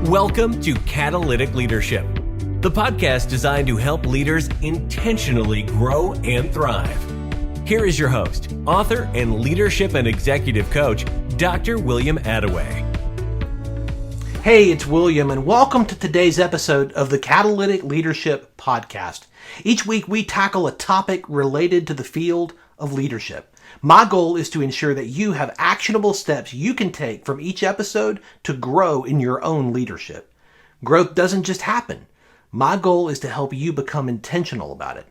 Welcome to Catalytic Leadership, the podcast designed to help leaders intentionally grow and thrive. Here is your host, author, and leadership and executive coach, Dr. William Attaway. Hey, it's William, and welcome to today's episode of the Catalytic Leadership Podcast. Each week, we tackle a topic related to the field of leadership. My goal is to ensure that you have actionable steps you can take from each episode to grow in your own leadership. Growth doesn't just happen. My goal is to help you become intentional about it.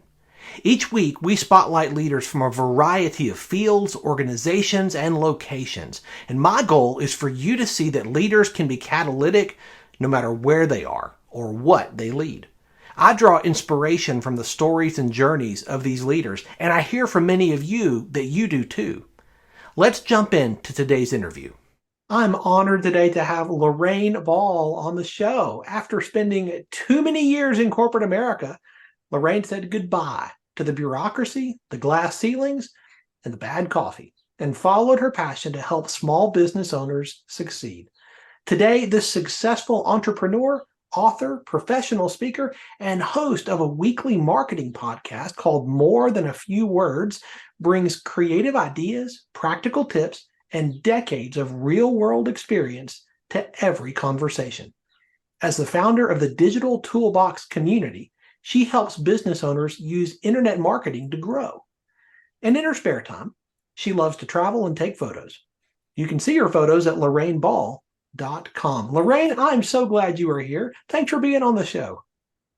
Each week, we spotlight leaders from a variety of fields, organizations, and locations. And my goal is for you to see that leaders can be catalytic no matter where they are or what they lead. I draw inspiration from the stories and journeys of these leaders, and I hear from many of you that you do too. Let's jump into today's interview. I'm honored today to have Lorraine Ball on the show. After spending too many years in corporate America, Lorraine said goodbye to the bureaucracy, the glass ceilings, and the bad coffee, and followed her passion to help small business owners succeed. Today, this successful entrepreneur, author, professional speaker, and host of a weekly marketing podcast called More Than a Few Words brings creative ideas, practical tips, and decades of real-world experience to every conversation. As the founder of the Digital Toolbox community, she helps business owners use internet marketing to grow. And in her spare time, she loves to travel and take photos. You can see her photos at LorraineBall.com. Lorraine, I'm so glad you are here. Thanks for being on the show.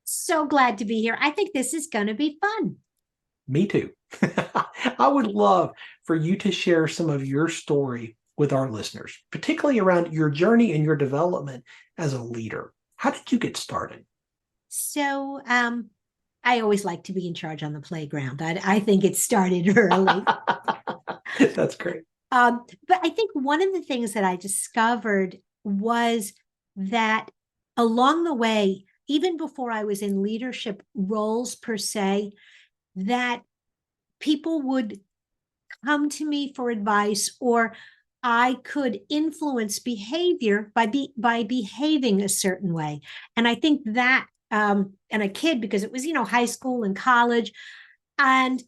So glad to be here. I think this is going to be fun. Me too. I would love for you to share some of your story with our listeners, particularly around your journey and your development as a leader. How did you get started? So I always like to be in charge on the playground. I think it started early. That's great. But I think one of the things that I discovered was that along the way, even before I was in leadership roles per se, that people would come to me for advice, or I could influence behavior by behaving a certain way. And I think that, and a kid, because it was, high school and college. And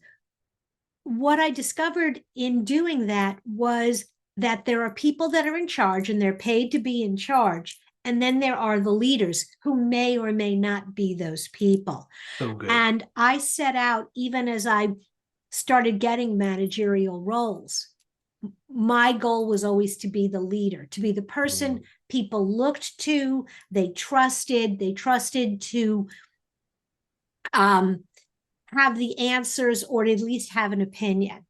what I discovered in doing that was that there are people that are in charge and they're paid to be in charge. And then there are the leaders who may or may not be those people. So good. And I set out, even as I started getting managerial roles, my goal was always to be the leader, to be the person people looked to, they trusted to have the answers, or at least have an opinion.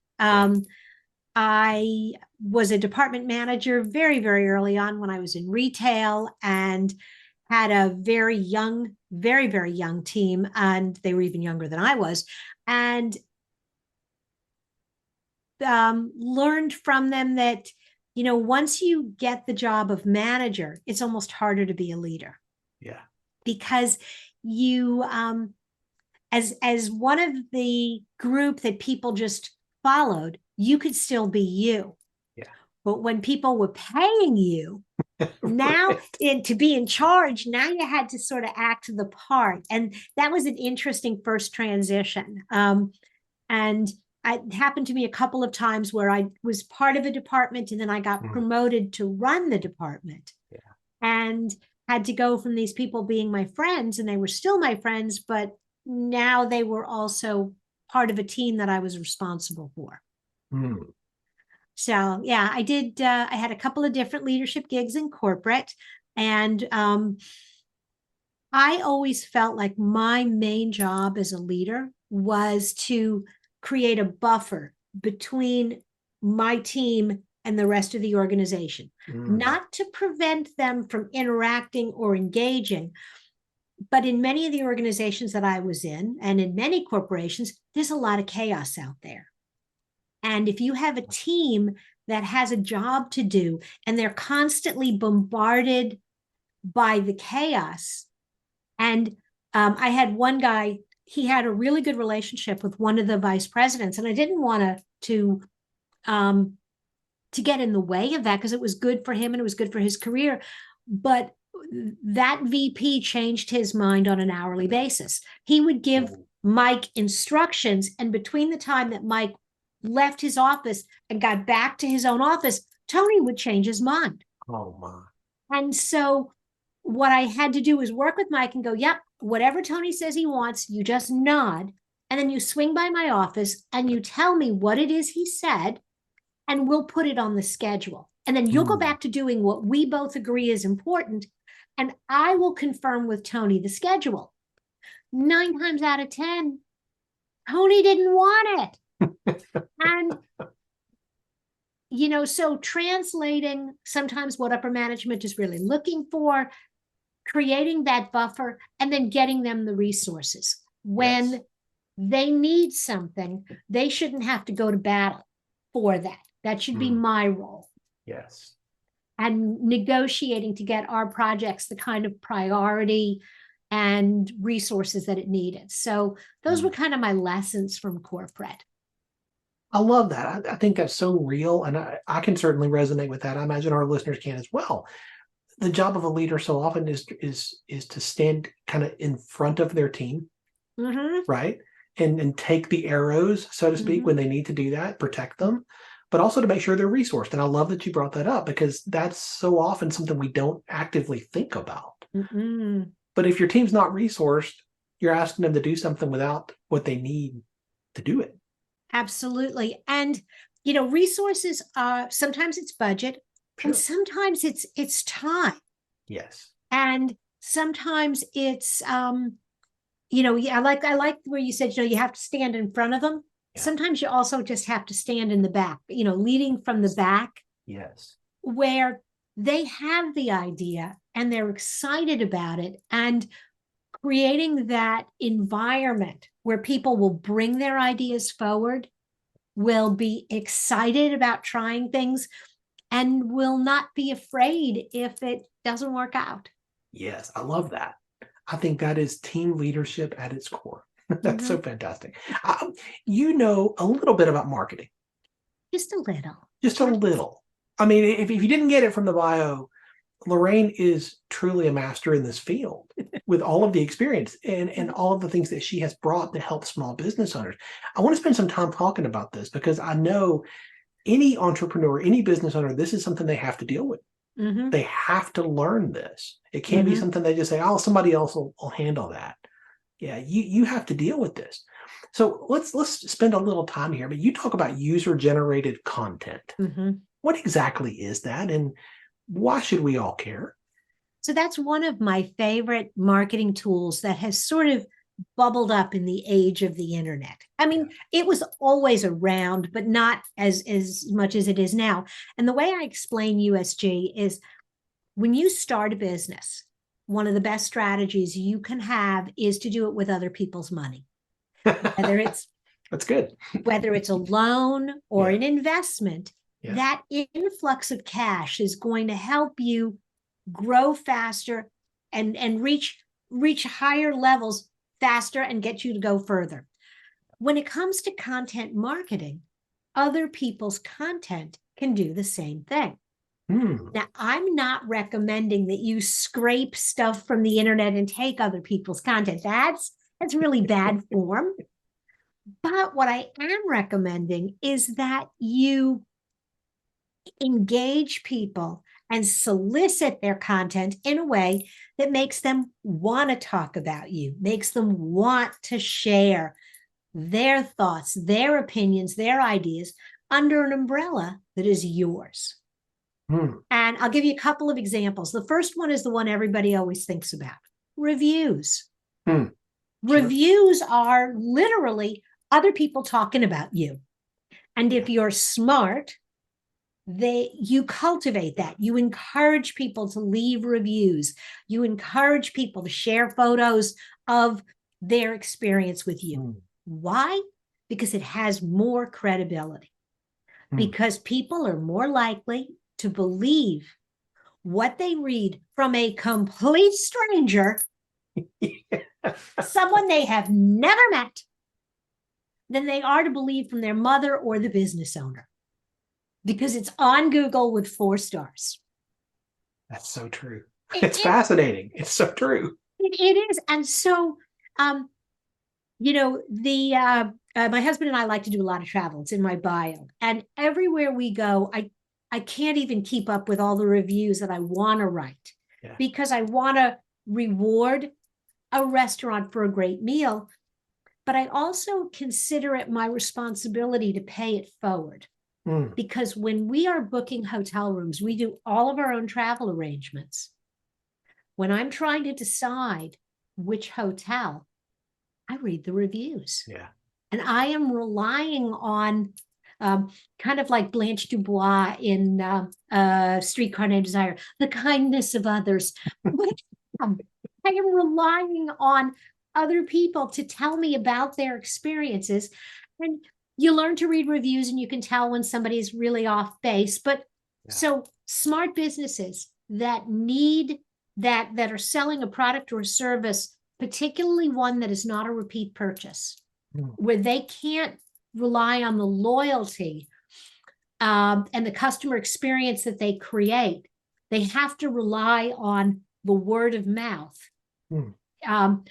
I was a department manager very, very early on when I was in retail, and had a very young, very, very young team, and they were even younger than I was, and learned from them that, once you get the job of manager, it's almost harder to be a leader. Yeah. Because you, as one of the group that people just followed, you could still be you. Yeah. But when people were paying you now to be in charge, now you had to sort of act the part. And that was an interesting first transition. And it happened to me a couple of times where I was part of a department and then I got promoted to run the department. Yeah. And had to go from these people being my friends, and they were still my friends, but now they were also part of a team that I was responsible for. So yeah, I did. I had a couple of different leadership gigs in corporate, and I always felt like my main job as a leader was to create a buffer between my team and the rest of the organization, not to prevent them from interacting or engaging. But in many of the organizations that I was in, and in many corporations, there's a lot of chaos out there. And if you have a team that has a job to do, and they're constantly bombarded by the chaos, and I had one guy, he had a really good relationship with one of the vice presidents, and I didn't want to get in the way of that, because it was good for him and it was good for his career. But that VP changed his mind on an hourly basis. He would give Mike instructions, and between the time that Mike left his office and got back to his own office, Tony would change his mind. Oh my. And so what I had to do was work with Mike and go, yep, whatever Tony says he wants, you just nod. And then you swing by my office and you tell me what it is he said, and we'll put it on the schedule. And then you'll go back to doing what we both agree is important. And I will confirm with Tony the schedule. 9 times out of 10, Tony didn't want it. And, so translating sometimes what upper management is really looking for, creating that buffer, and then getting them the resources. When they need something, they shouldn't have to go to battle for that. That should be my role. Yes. And negotiating to get our projects the kind of priority and resources that it needed. So those were kind of my lessons from corporate. I love that. I think that's so real, and I can certainly resonate with that. I imagine our listeners can as well. The job of a leader so often is to stand kind of in front of their team, right? And take the arrows, so to speak, when they need to do that, protect them, but also to make sure they're resourced. And I love that you brought that up, because that's so often something we don't actively think about. But if your team's not resourced, you're asking them to do something without what they need to do it. Absolutely. And, resources sometimes it's budget, and sometimes it's time. Yes. And sometimes it's, I like where you said, you have to stand in front of them. Yeah. Sometimes you also just have to stand in the back, leading from the back. Yes. Where they have the idea and they're excited about it, and creating that environment where people will bring their ideas forward, will be excited about trying things, and will not be afraid if it doesn't work out. Yes, I love that. I think that is team leadership at its core. That's so fantastic. You know a little bit about marketing. Just a little. Just a little. I mean, if you didn't get it from the bio, Lorraine is truly a master in this field with all of the experience and all of the things that she has brought to help small business owners. I want to spend some time talking about this, because I know any entrepreneur, any business owner, this is something they have to deal with. They have to learn this. It can't be something they just say, oh, somebody else will handle that. Yeah, you have to deal with this. So let's spend a little time here. But you talk about user-generated content. What exactly is that, and why should we all care? So that's one of my favorite marketing tools that has sort of bubbled up in the age of the internet. I mean, it was always around, but not as much as it is now. And the way I explain USG is, when you start a business, one of the best strategies you can have is to do it with other people's money. Whether it's that's good. Whether it's a loan or an investment, that influx of cash is going to help you grow faster and reach higher levels faster and get you to go further. When it comes to content marketing, other people's content can do the same thing. Now, I'm not recommending that you scrape stuff from the internet and take other people's content. That's really bad form. But what I am recommending is that you engage people and solicit their content in a way that makes them want to talk about you, makes them want to share their thoughts, their opinions, their ideas under an umbrella that is yours. And I'll give you a couple of examples. The first one is the one everybody always thinks about: reviews. Reviews are literally other people talking about you. And if you're smart, you cultivate that. You encourage people to leave reviews. You encourage people to share photos of their experience with you. Why? Because it has more credibility. Because people are more likely to believe what they read from a complete stranger, someone they have never met, than they are to believe from their mother or the business owner, because it's on Google with 4 stars. That's so true. It's fascinating. It's so true. It is. And so, my husband and I like to do a lot of travel. It's in my bio. And everywhere we go, I can't even keep up with all the reviews that I want to write because I want to reward a restaurant for a great meal. But I also consider it my responsibility to pay it forward. Because when we are booking hotel rooms, we do all of our own travel arrangements. When I'm trying to decide which hotel, I read the reviews. Yeah. And I am relying on kind of like Blanche Dubois in Streetcar Named Desire, the kindness of others. I am relying on other people to tell me about their experiences. And you learn to read reviews and you can tell when somebody's really off base. But so smart businesses that need that are selling a product or a service, particularly one that is not a repeat purchase, where they can't rely on the loyalty and the customer experience that they create. They have to rely on the word of mouth.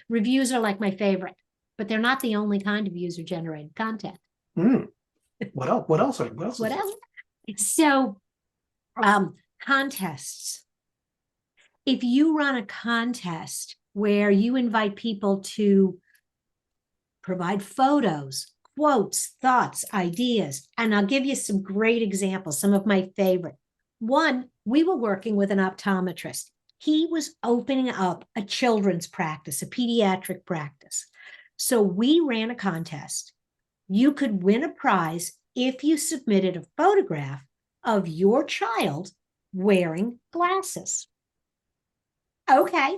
Reviews are like my favorite, but they're not the only kind of user-generated content. What else? What else? What else? So, contests. If you run a contest where you invite people to provide photos, quotes, thoughts, ideas, and I'll give you some great examples, some of my favorite. One, we were working with an optometrist. He was opening up a children's practice, a pediatric practice. So we ran a contest. You could win a prize if you submitted a photograph of your child wearing glasses. Okay.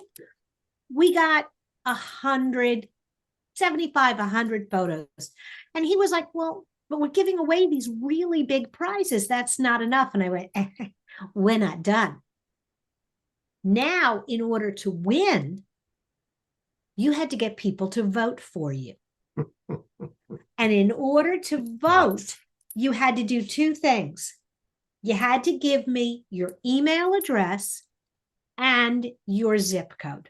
We got 100 photos. And he was like, well, but we're giving away these really big prizes. That's not enough. And I went, we're not done. Now, in order to win, you had to get people to vote for you. And in order to vote, you had to do two things. You had to give me your email address and your zip code.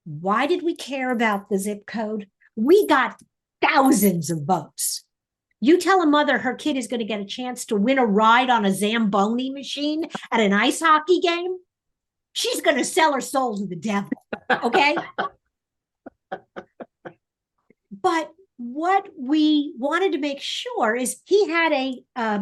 Why did we care about the zip code? We got thousands of votes. You tell a mother her kid is going to get a chance to win a ride on a Zamboni machine at an ice hockey game, she's going to sell her soul to the devil, okay? But what we wanted to make sure is he had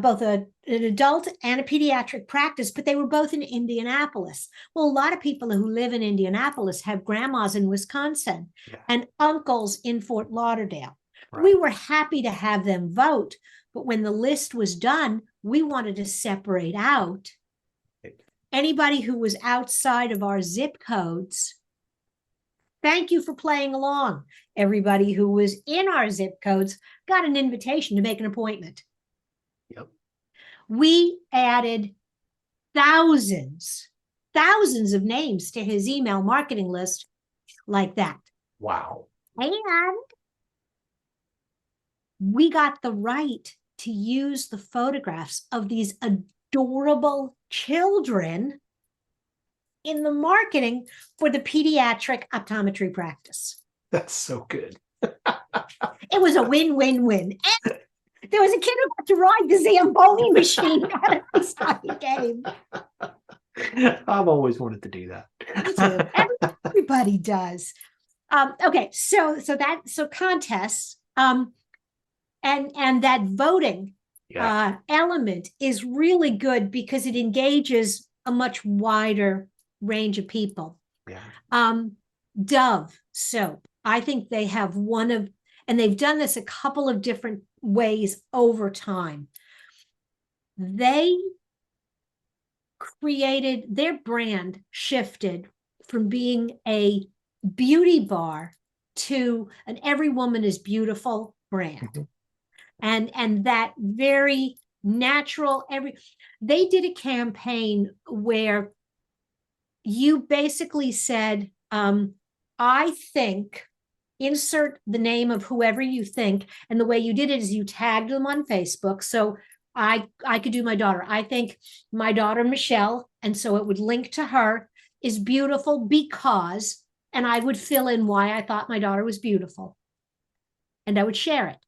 both an adult and a pediatric practice, but they were both in Indianapolis. Well, a lot of people who live in Indianapolis have grandmas in Wisconsin and uncles in Fort Lauderdale. Right. We were happy to have them vote, but when the list was done, we wanted to separate out anybody who was outside of our zip codes. Thank you for playing along. Everybody who was in our zip codes got an invitation to make an appointment. Yep. We added thousands of names to his email marketing list like that. Wow. And we got the right to use the photographs of these adorable children in the marketing for the pediatric optometry practice. That's so good. It was a win-win-win. And there was a kid who got to ride the Zamboni machine at an ice hockey game. I've always wanted to do that. Me too. Everybody does. Okay, so contests, and that voting element is really good because it engages a much wider range of people. Yeah. Dove soap. I think they have and they've done this a couple of different ways over time. They created, their brand shifted from being a beauty bar to an every woman is beautiful brand. Mm-hmm. And that very natural, they did a campaign where you basically said, I think, insert the name of whoever you think. And the way you did it is you tagged them on Facebook. So I could do my daughter. I think my daughter, Michelle. And so it would link to her. is beautiful because, and I would fill in why I thought my daughter was beautiful. And I would share it.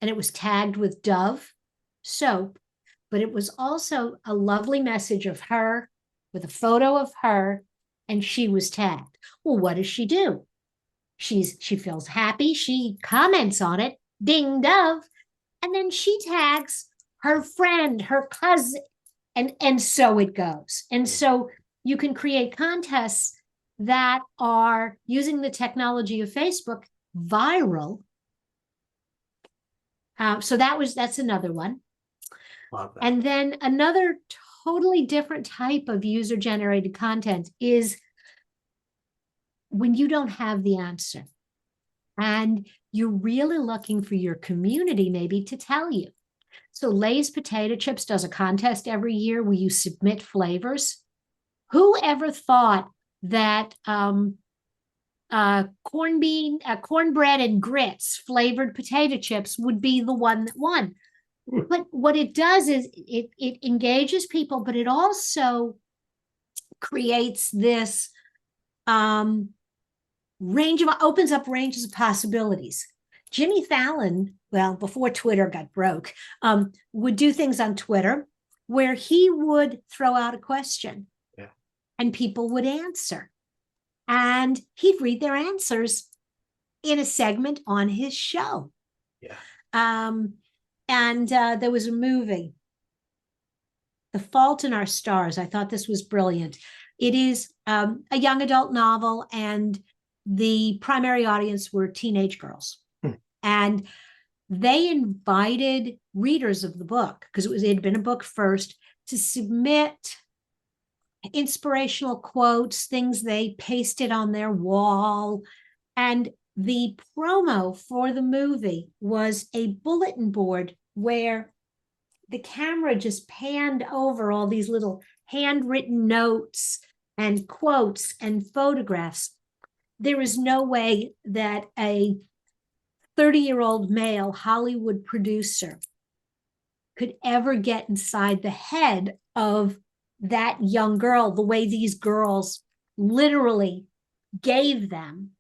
And it was tagged with Dove soap, but it was also a lovely message of her with a photo of her, and she was tagged. Well, what does she do? She feels happy. She comments on it, ding Dove, and then she tags her friend, her cousin, and so it goes. And so you can create contests that are using the technology of Facebook viral. So that's another one. Love that. And then another totally different type of user-generated content is when you don't have the answer and you're really looking for your community maybe to tell you. So Lay's Potato Chips does a contest every year where you submit flavors. Who ever thought that cornbread and grits flavored potato chips would be the one that won? But what it does is it engages people, but it also creates this opens up ranges of possibilities. Jimmy Fallon, well, before Twitter got broke, would do things on Twitter where he would throw out a question and people would answer. And he'd read their answers in a segment on his show. Yeah. And there was a movie, The Fault in Our Stars. I thought this was brilliant. It is a young adult novel, and the primary audience were teenage girls. And they invited readers of the book, because it had been a book first, to submit inspirational quotes, things they pasted on their wall. And the promo for the movie was a bulletin board where the camera just panned over all these little handwritten notes and quotes and photographs. There is no way that a 30-year-old male Hollywood producer could ever get inside the head of that young girl, the way these girls literally gave them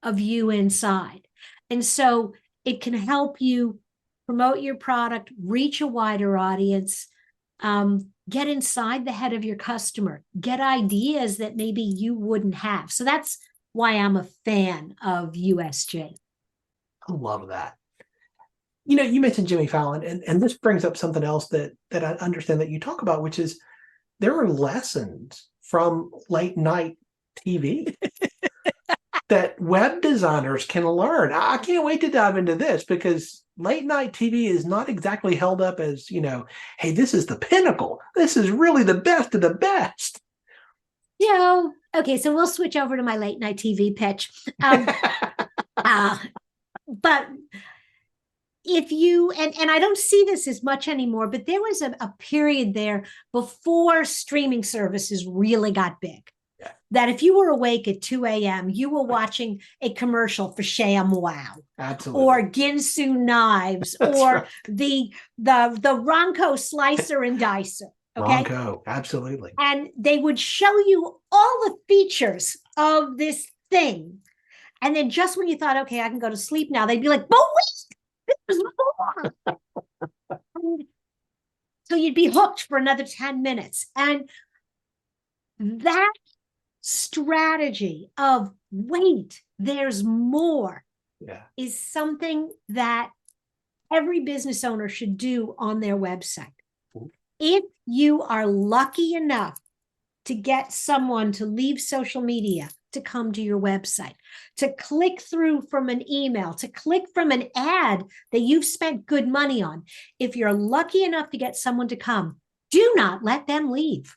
a view inside. And so it can help you promote your product, reach a wider audience, get inside the head of your customer, get ideas that maybe you wouldn't have. So that's why I'm a fan of USJ. I love that. You know, you mentioned Jimmy Fallon, and this brings up something else that I understand that you talk about, which is there are lessons from late night TV that web designers can learn. I can't wait to dive into this, because late night TV is not exactly held up as, you know, hey, this is the pinnacle. This is really the best of the best. You know, okay, so we'll switch over to my late night TV pitch. But if you, and I don't see this as much anymore, but there was a period there before streaming services really got big. Yeah. That if you were awake at 2 a.m., you were watching a commercial for Sham Wow. Absolutely. Or Ginsu knives, That's or right. the Ronco slicer and dicer. Okay. Ronco, absolutely. And they would show you all the features of this thing. And then just when you thought, okay, I can go to sleep now, they'd be like, but wait, there's more. So you'd be hooked for another 10 minutes. And that strategy of wait, there's more is something that every business owner should do on their website. If you are lucky enough to get someone to leave social media to come to your website, to click through from an email, to click from an ad that you've spent good money on, if you're lucky enough to get someone to come, do not let them leave.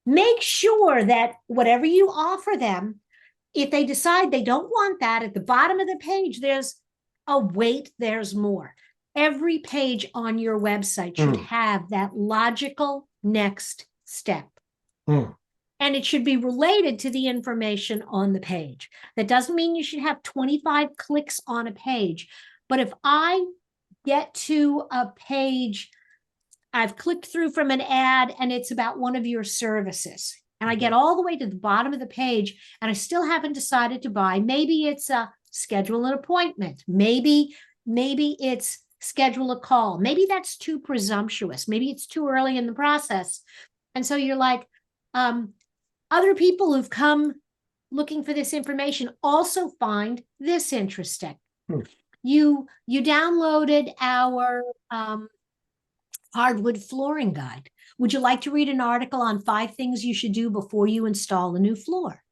Make sure that whatever you offer them, if they decide they don't want that, at the bottom of the page, there's a wait, there's more. Every page on your website should have that logical next step. And it should be related to the information on the page. That doesn't mean you should have 25 clicks on a page. But if I get to a page I've clicked through from an ad and it's about one of your services. And I get all the way to the bottom of the page and I still haven't decided to buy. Maybe it's a schedule an appointment. Maybe it's schedule a call. Maybe that's too presumptuous. Maybe it's too early in the process. And so you're like, other people who've come looking for this information also find this interesting. You downloaded our hardwood flooring guide. Would you like to read an article on 5 things you should do before you install a new floor?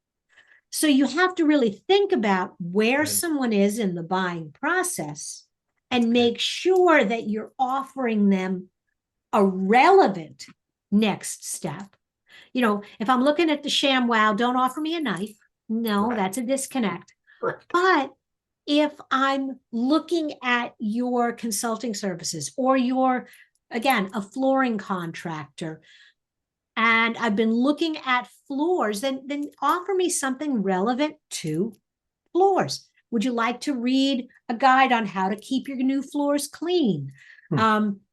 So you have to really think about where someone is in the buying process and make sure that you're offering them a relevant next step. You know, if I'm looking at the ShamWow, don't offer me a knife. No, that's a disconnect. But if I'm looking at your consulting services or your, again, a flooring contractor, and I've been looking at floors, then offer me something relevant to floors. Would you like to read a guide on how to keep your new floors clean?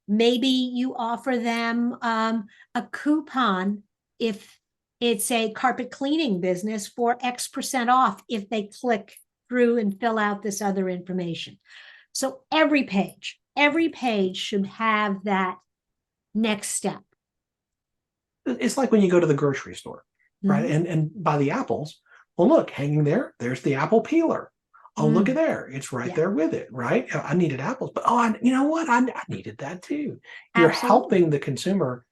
Maybe you offer them a coupon if it's a carpet cleaning business for X% off if they click through and fill out this other information. So every page should have that next step. It's like when you go to the grocery store, right? And buy the apples. Well, look, hanging there's the apple peeler. Oh, look at there. It's right there with it, right? I needed apples, but you know what? I needed that too. You're helping the consumer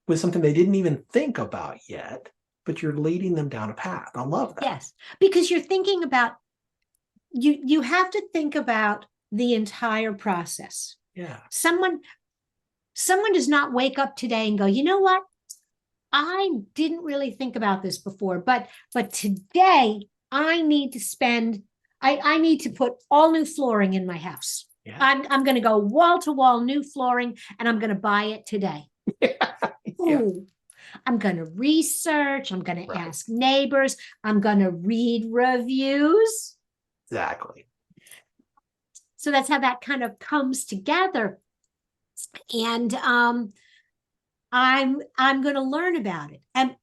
with something they didn't even think about yet, but you're leading them down a path. I love that. Yes, because you're thinking about, you have to think about the entire process. Yeah. Someone does not wake up today and go, you know what? I didn't really think about this before, but today I need to put all new flooring in my house. Yeah. I'm going to go wall to wall new flooring and I'm going to buy it today. I'm going to research. I'm going to ask neighbors. I'm going to read reviews. Exactly. So that's how that kind of comes together. And I'm going to learn about it. And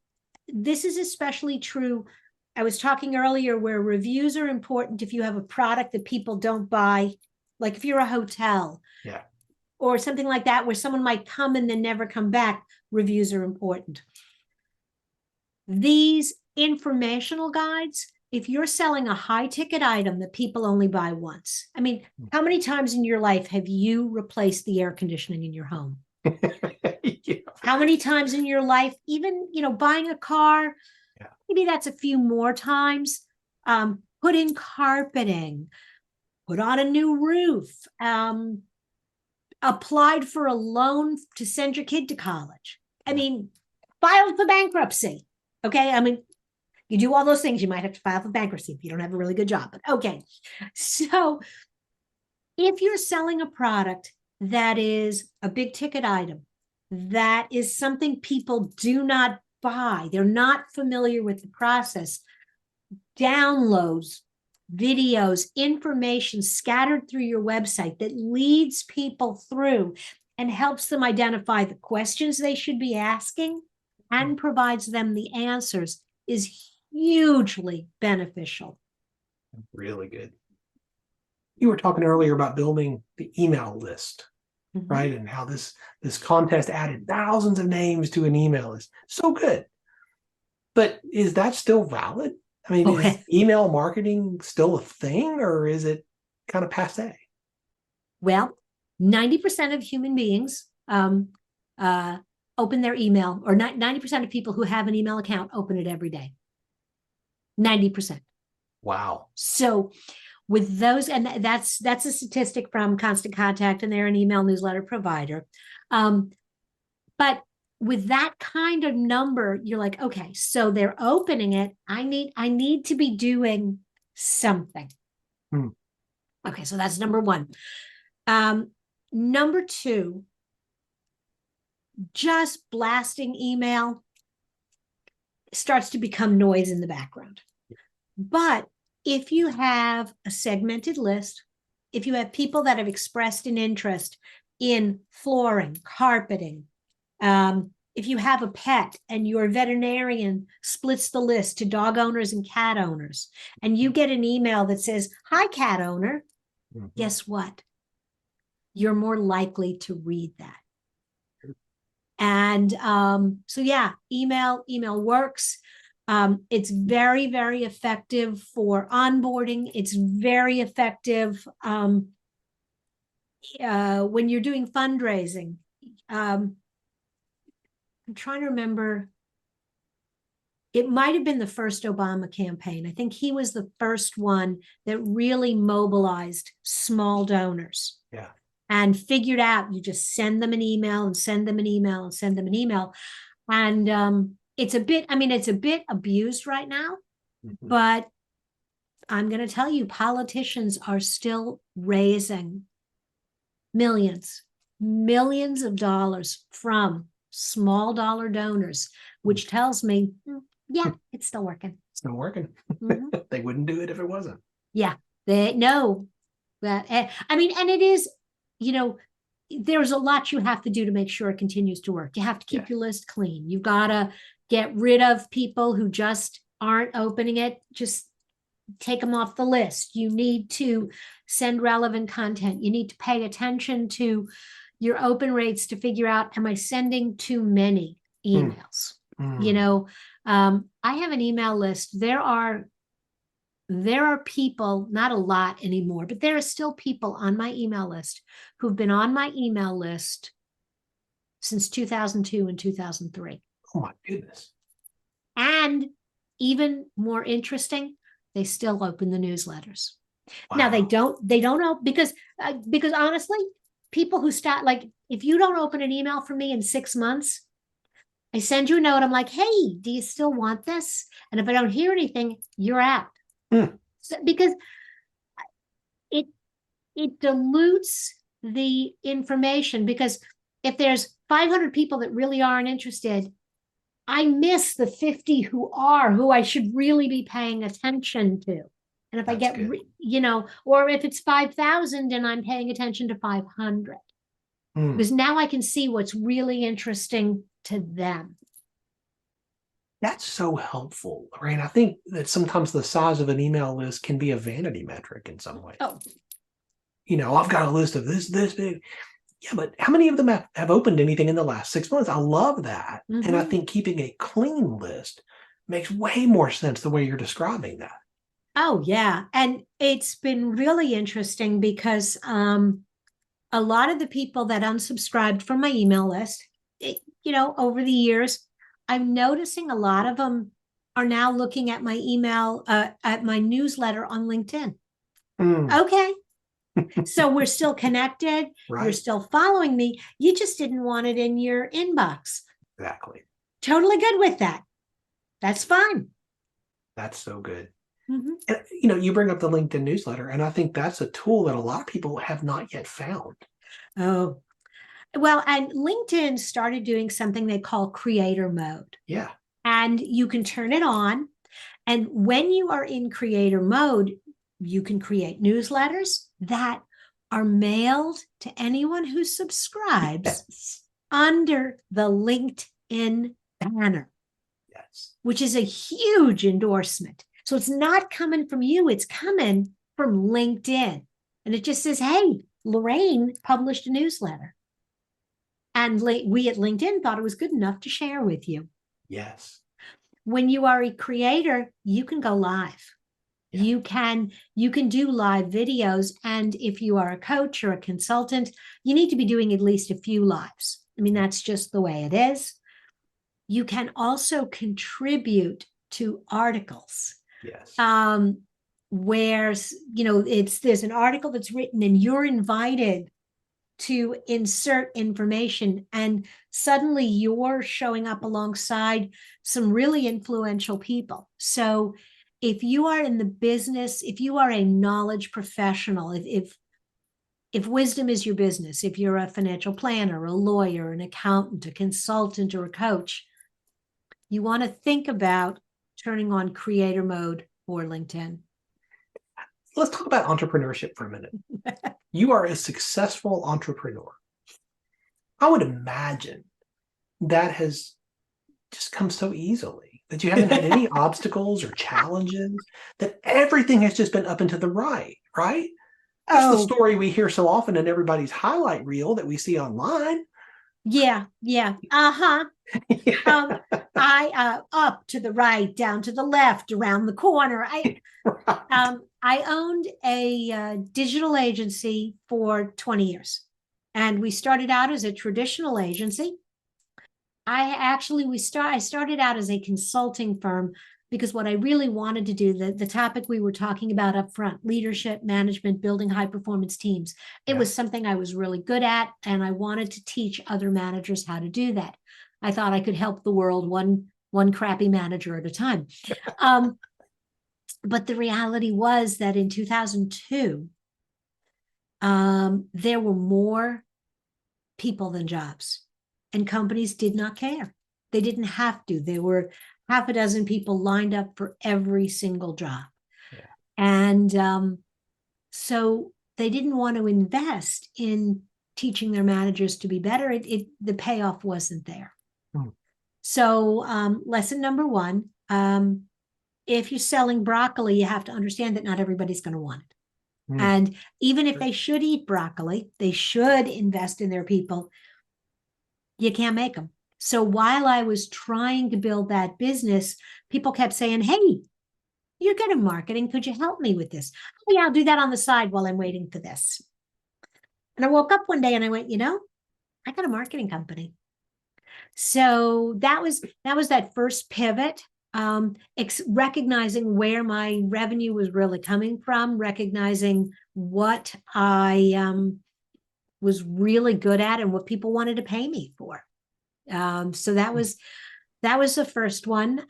this is especially true. I was talking earlier where reviews are important if you have a product that people don't buy, like if you're a hotel. Yeah. Or something like that, where someone might come and then never come back, reviews are important. These informational guides, if you're selling a high ticket item that people only buy once, I mean, how many times in your life have you replaced the air conditioning in your home? How many times in your life, even, buying a car, maybe that's a few more times, put in carpeting, put on a new roof, applied for a loan to send your kid to college. I mean, filed for bankruptcy. Okay. I mean, you do all those things. You might have to file for bankruptcy if you don't have a really good job, but okay. So if you're selling a product that is a big ticket item, that is something people do not buy, they're not familiar with the process, downloads, videos, information scattered through your website that leads people through and helps them identify the questions they should be asking and provides them the answers is hugely beneficial. Really good. You were talking earlier about building the email list, right? And how this contest added thousands of names to an email list. So good. But is that still valid? I mean, is email marketing still a thing, or is it kind of passé? Well, 90% of human beings open their email, or 90% of people who have an email account open it every day. 90%. Wow. So with those, and that's a statistic from Constant Contact, and they're an email newsletter provider. But with that kind of number, you're like, okay, so they're opening it. I need to be doing something. Okay, so that's number one. Number two, just blasting email starts to become noise in the background. But if you have a segmented list, if you have people that have expressed an interest in flooring, carpeting, If you have a pet and your veterinarian splits the list to dog owners and cat owners, and you get an email that says, "Hi, cat owner," guess what? You're more likely to read that. And so yeah, email works. It's very, very effective for onboarding. It's very effective when you're doing fundraising. I'm trying to remember. It might have been the first Obama campaign. I think he was the first one that really mobilized small donors. Yeah. And figured out you just send them an email and send them an email and send them an email. And it's a bit abused right now, but I'm going to tell you, politicians are still raising millions of dollars from small dollar donors, which tells me, yeah, it's still working. It's still working. They wouldn't do it if it wasn't. Yeah, they know that. I mean, and it is, there's a lot you have to do to make sure it continues to work. You have to keep your list clean. You've got to get rid of people who just aren't opening it. Just take them off the list. You need to send relevant content. You need to pay attention to your open rates to figure out, am I sending too many emails? I have an email list. There are people, not a lot anymore, but there are still people on my email list who've been on my email list since 2002 and 2003. Oh my goodness. And even more interesting, they still open the newsletters. Wow. Now they don't know because honestly, people who start, like, if you don't open an email from me in 6 months, I send you a note. I'm like, hey, do you still want this? And if I don't hear anything, you're out. So, because it dilutes the information, because if there's 500 people that really aren't interested, I miss the 50 who I should really be paying attention to. And if I get, or if it's 5,000 and I'm paying attention to 500, because now I can see what's really interesting to them. That's so helpful, Lorraine. I think that sometimes the size of an email list can be a vanity metric in some way. Oh. I've got a list of this big. Yeah, but how many of them have opened anything in the last 6 months? I love that. And I think keeping a clean list makes way more sense the way you're describing that. Oh, yeah. And it's been really interesting because a lot of the people that unsubscribed from my email list, over the years, I'm noticing a lot of them are now looking at my email, at my newsletter on LinkedIn. Okay. So we're still connected. Right. You're still following me. You just didn't want it in your inbox. Exactly. Totally good with that. That's fine. That's so good. And, you bring up the LinkedIn newsletter, and I think that's a tool that a lot of people have not yet found. Oh, well, and LinkedIn started doing something they call creator mode. Yeah. And you can turn it on. And when you are in creator mode, you can create newsletters that are mailed to anyone who subscribes under the LinkedIn banner. Yes. Which is a huge endorsement. So it's not coming from you, it's coming from LinkedIn. And it just says, hey, Lorraine published a newsletter. And we at LinkedIn thought it was good enough to share with you. Yes. When you are a creator, you can go live. Yeah. You can do live videos. And if you are a coach or a consultant, you need to be doing at least a few lives. I mean, that's just the way it is. You can also contribute to articles. Yes. Where, there's an article that's written and you're invited to insert information, and suddenly you're showing up alongside some really influential people. So if you are in the business, if you are a knowledge professional, if wisdom is your business, if you're a financial planner, a lawyer, an accountant, a consultant, or a coach, you want to think about turning on creator mode for LinkedIn. Let's talk about entrepreneurship for a minute. You are a successful entrepreneur. I would imagine that has just come so easily, that you haven't had any obstacles or challenges, that everything has just been up and to the right, right? That's the Oh, story we hear so often in everybody's highlight reel that we see online. yeah, yeah. Uh-huh. Yeah, Um, I up to the right, down to the left, around the corner. right. I owned a digital agency for 20 years. And we started out as a traditional agency. I started out as a consulting firm because what I really wanted to do, the topic we were talking about up front, leadership, management, building high performance teams, it Yeah. was something I was really good at, and I wanted to teach other managers how to do that. I thought I could help the world one crappy manager at a time. Um, but the reality was that in 2002, there were more people than jobs, and companies did not care. They didn't have to. There were half a dozen people lined up for every single job. Yeah. And so they didn't want to invest in teaching their managers to be better. The payoff wasn't there. Hmm. So lesson number one, if you're selling broccoli, you have to understand that not everybody's going to want it. Hmm. And even if they should eat broccoli, they should invest in their people. You can't make them. So while I was trying to build that business, people kept saying, "Hey, you're good at marketing. Could you help me with this?" "Oh, yeah, I'll do that on the side while I'm waiting for this." And I woke up one day and I went, I got a marketing company. So that was that first pivot, recognizing where my revenue was really coming from, recognizing what I was really good at and what people wanted to pay me for. So that was the first one.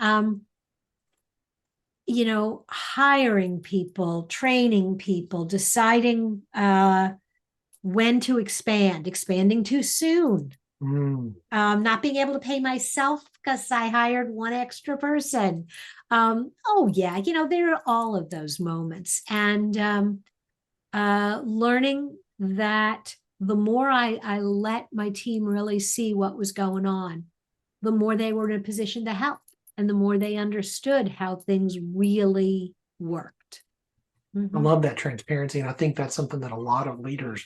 Hiring people, training people, deciding when to expanding too soon, Hmm. not being able to pay myself because I hired one extra person. Oh yeah, there are all of those moments, and learning that the more I let my team really see what was going on, the more they were in a position to help, and the more they understood how things really worked. I Mm-hmm. love that transparency. And I think that's something that a lot of leaders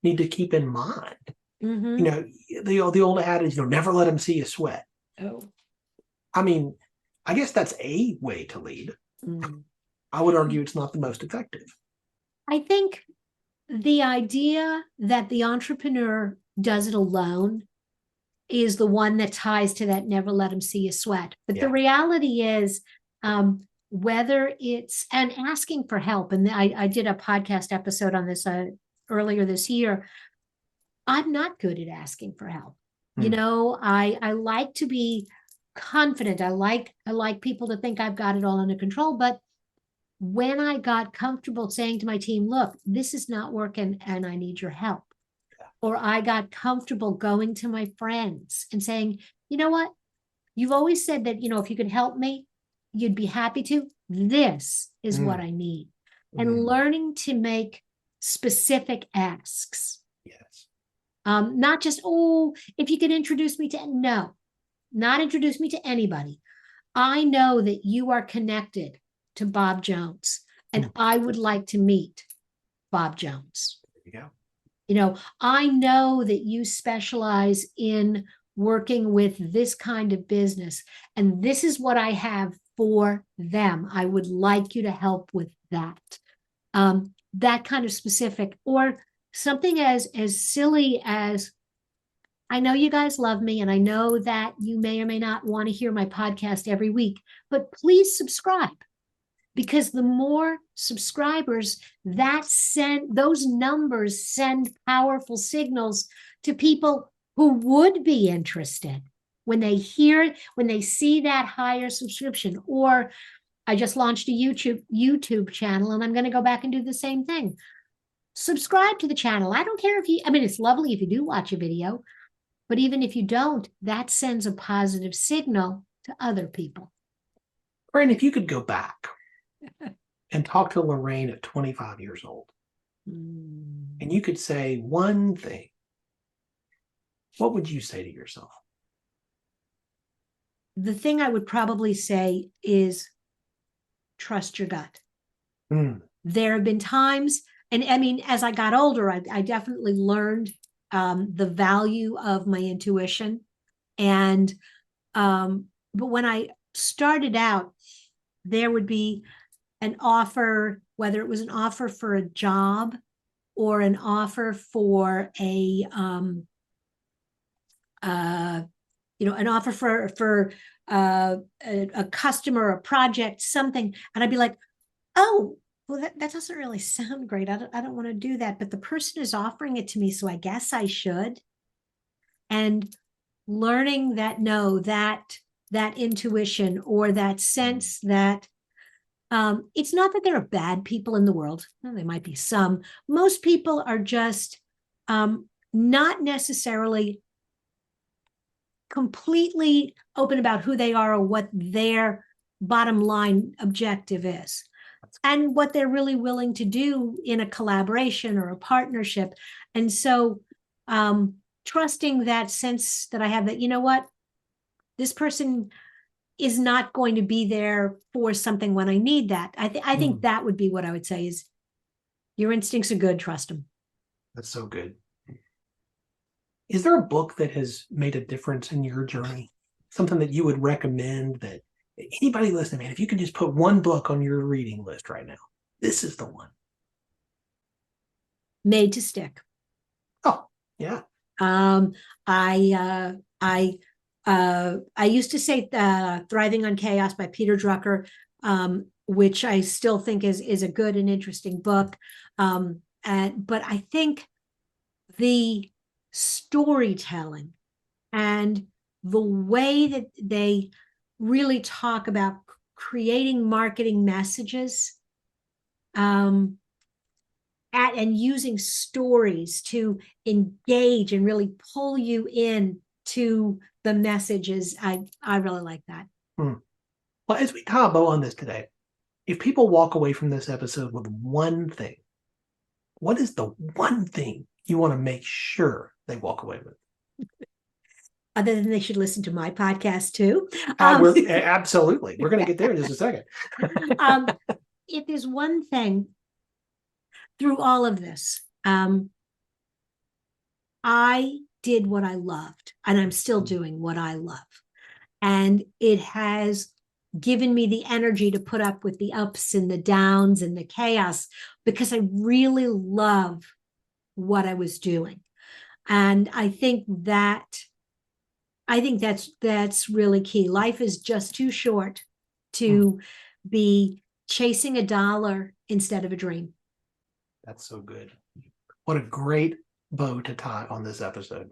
need to keep in mind. You Mm-hmm. know, the old adage, never let them see you sweat. Oh. I mean, I guess that's a way to lead. Mm. I would argue it's not the most effective. I think the idea that the entrepreneur does it alone is the one that ties to that never let them see you sweat. But the Yeah. reality is, whether it's and asking for help, and I did a podcast episode on this earlier this year. I'm not good at asking for help. Hmm. I like to be confident. I like people to think I've got it all under control. But when I got comfortable saying to my team, "Look, this is not working and I need your help," or I got comfortable going to my friends and saying, "You know what? You've always said that, if you could help me, you'd be happy to. This is what Hmm. I need." And Hmm. learning to make specific asks. Yes. Not just, "Oh, if you could introduce me to," no, not introduce me to anybody. "I know that you are connected to Bob Jones, Hmm. and I would like to meet Bob Jones. There you go. I know that you specialize in working with this kind of business, and this is what I have for them. I would like you to help with that." That kind of specific, or something as silly as, "I know you guys love me, and I know that you may or may not want to hear my podcast every week, but please subscribe." Because the more subscribers, those numbers send powerful signals to people who would be interested when they see that higher subscription. Or I just launched a YouTube channel, and I'm going to go back and do the same thing. Subscribe to the channel. I don't care it's lovely if you do watch a video, but even if you don't, that sends a positive signal to other people. Brandon, if you could go back and talk to Lorraine at 25 years old, Mm. and you could say one thing, what would you say to yourself? the thing I would probably say is trust your gut. Mm. There have been times, and I mean, as I got older, I definitely learned the value of my intuition. And but when I started out, there would be an offer, whether it was an offer for a job or an offer for an offer for a customer, a project, something, and I'd be like, oh, well, that doesn't really sound great. I don't want to do that, but the person is offering it to me, so I guess I should. And learning that no, that intuition or that sense that it's not that there are bad people in the world. Well, there might be some. Most people are just not necessarily completely open about who they are or what their bottom line objective is and what they're really willing to do in a collaboration or a partnership. And so trusting that sense that I have that, you know what, this person is not going to be there for something when I need that. I think that would be what I would say is your instincts are good, trust them. That's so good. Is there a book that has made a difference in your journey? Something that you would recommend that anybody listening, man, if you could just put one book on your reading list right now, this is the one. Made to Stick. Oh, yeah. I used to say Thriving on Chaos by Peter Drucker, which I still think is a good and interesting book. But I think the storytelling and the way that they really talk about creating marketing messages and using stories to engage and really pull you in to the messages. I really like that. Well, as we tie a bow on this today, if people walk away from this episode with one thing, what is the one thing you want to make sure they walk away with? Other than they should listen to my podcast too. Absolutely. We're going to get there in just a second. If there's one thing through all of this, I did what I loved, and I'm still doing what I love. And it has given me the energy to put up with the ups and the downs and the chaos because I really love what I was doing. And I think that's really key. Life is just too short to be chasing a dollar instead of a dream. That's so good. What a great bow to tie on this episode.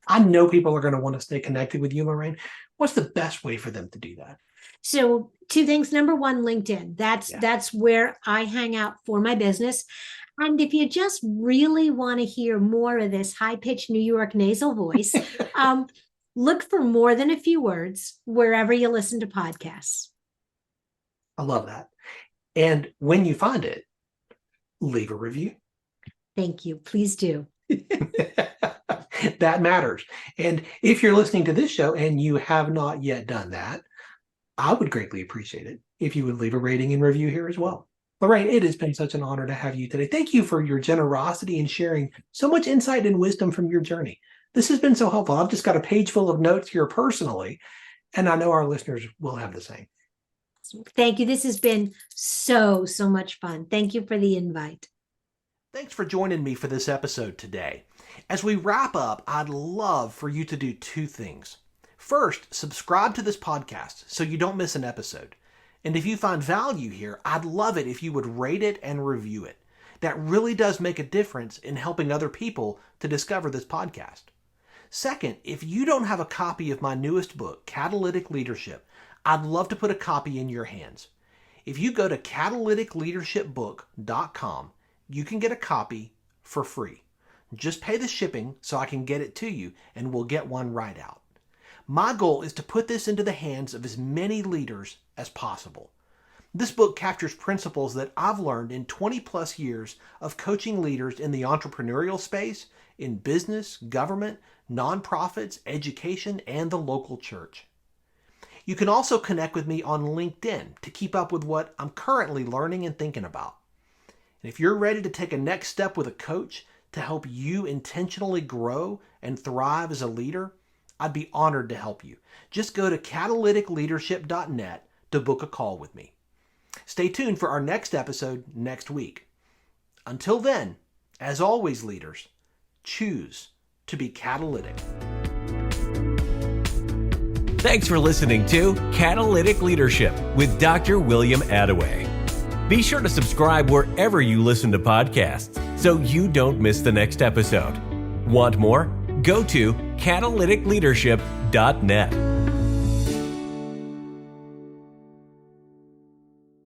I know people are going to want to stay connected with you, Lorraine. What's the best way for them to do that? So 2 things. Number 1, LinkedIn. That's where I hang out for my business. And if you just really want to hear more of this high-pitched New York nasal voice, look for More Than a Few Words wherever you listen to podcasts. I love that. And when you find it, leave a review. Thank you. Please do. That matters. And if you're listening to this show and you have not yet done that, I would greatly appreciate it if you would leave a rating and review here as well. Lorraine, it has been such an honor to have you today. Thank you for your generosity and sharing so much insight and wisdom from your journey. This has been so helpful. I've just got a page full of notes here personally, and I know our listeners will have the same. Thank you. This has been so much fun. Thank you for the invite. Thanks for joining me for this episode today. As we wrap up, I'd love for you to do 2 things. First, subscribe to this podcast so you don't miss an episode. And if you find value here, I'd love it if you would rate it and review it. That really does make a difference in helping other people to discover this podcast. Second, if you don't have a copy of my newest book, Catalytic Leadership, I'd love to put a copy in your hands. If you go to catalyticleadershipbook.com, you can get a copy for free. Just pay the shipping so I can get it to you, and we'll get one right out. My goal is to put this into the hands of as many leaders as possible. This book captures principles that I've learned in 20 plus years of coaching leaders in the entrepreneurial space, in business, government, nonprofits, education, and the local church. You can also connect with me on LinkedIn to keep up with what I'm currently learning and thinking about. And if you're ready to take a next step with a coach to help you intentionally grow and thrive as a leader, I'd be honored to help you. Just go to catalyticleadership.net to book a call with me. Stay tuned for our next episode next week. Until then, as always, leaders, choose to be catalytic. Thanks for listening to Catalytic Leadership with Dr. William Attaway. Be sure to subscribe wherever you listen to podcasts so you don't miss the next episode. Want more? Go to catalyticleadership.net.